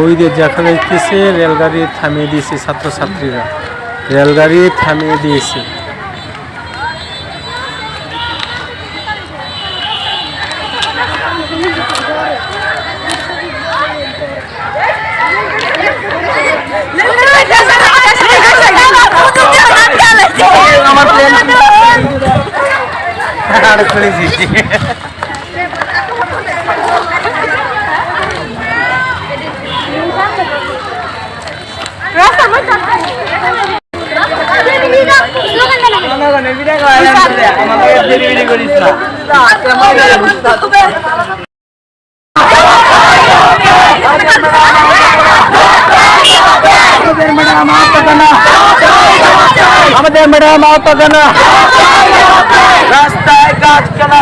ওই যে দেখা যাইতেছে রেলগাড়ি থামিয়ে দিয়েছে, ছাত্রছাত্রীরা রেলগাড়ি থামিয়ে দিয়েছে। আমার প্লেন আমাদের ম্যাডাম আওতাগানা রাস্তায় কাজ কেনা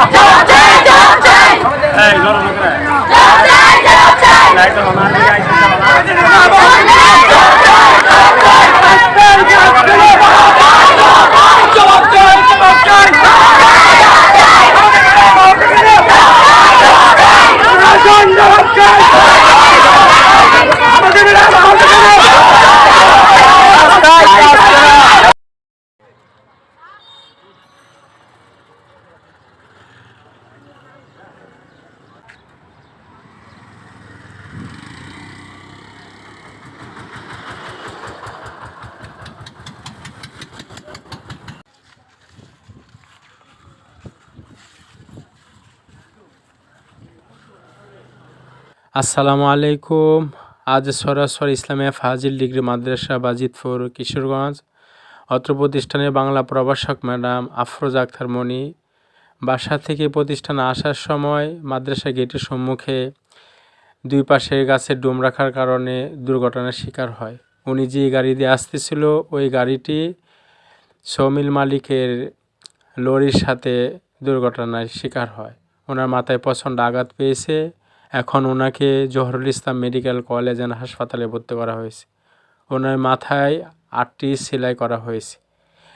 আসসালামু আলাইকুম। আজ সরাসরি ইসলামিয়া ফাজিল ডিগ্রি মাদ্রাসা বাজিতপুর কিশোরগঞ্জ। অত্র প্রতিষ্ঠানের বাংলা প্রভাষক ম্যাডাম আফরোজা আক্তার মনি বাসা থেকে প্রতিষ্ঠানে আসার সময় মাদ্রাসা গেটের সম্মুখে দুই পাশে গাছের ডোম রাখার কারণে দুর্ঘটনার শিকার হয়। উনি যে গাড়ি দিয়ে আসতেছিল ওই গাড়িটি সমিল মালিকের লরির সাথে দুর্ঘটনার শিকার হয়। ওনার মাথায় প্রচণ্ড আঘাত পেয়েছে। এখন ওনাকে জহরুল ইসলাম মেডিকেল কলেজ অ্যান্ড হাসপাতালে ভর্তি করা হয়েছে। ওনার মাথায় 8টি সেলাই করা হয়েছে।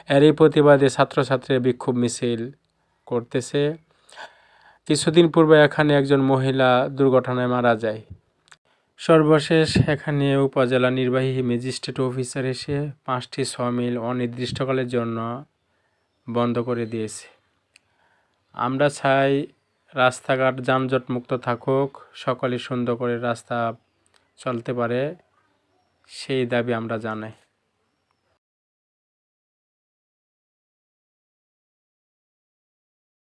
এরই প্রতিবাদে ছাত্রছাত্রীরা বিক্ষোভ মিছিল করতেছে। কিছুদিন পূর্বে এখানে একজন মহিলা দুর্ঘটনায় মারা যায়। সর্বশেষ এখানে উপজেলা নির্বাহী ম্যাজিস্ট্রেট অফিসার এসে 5টি সমিল অনির্দিষ্টকালের জন্য বন্ধ করে দিয়েছে। আমরা চাই রাস্তাঘাট যানজট মুক্ত থাকুক, সকলে সুন্দর করে রাস্তা চলতে পারে, সেই দাবি আমরা জানাই।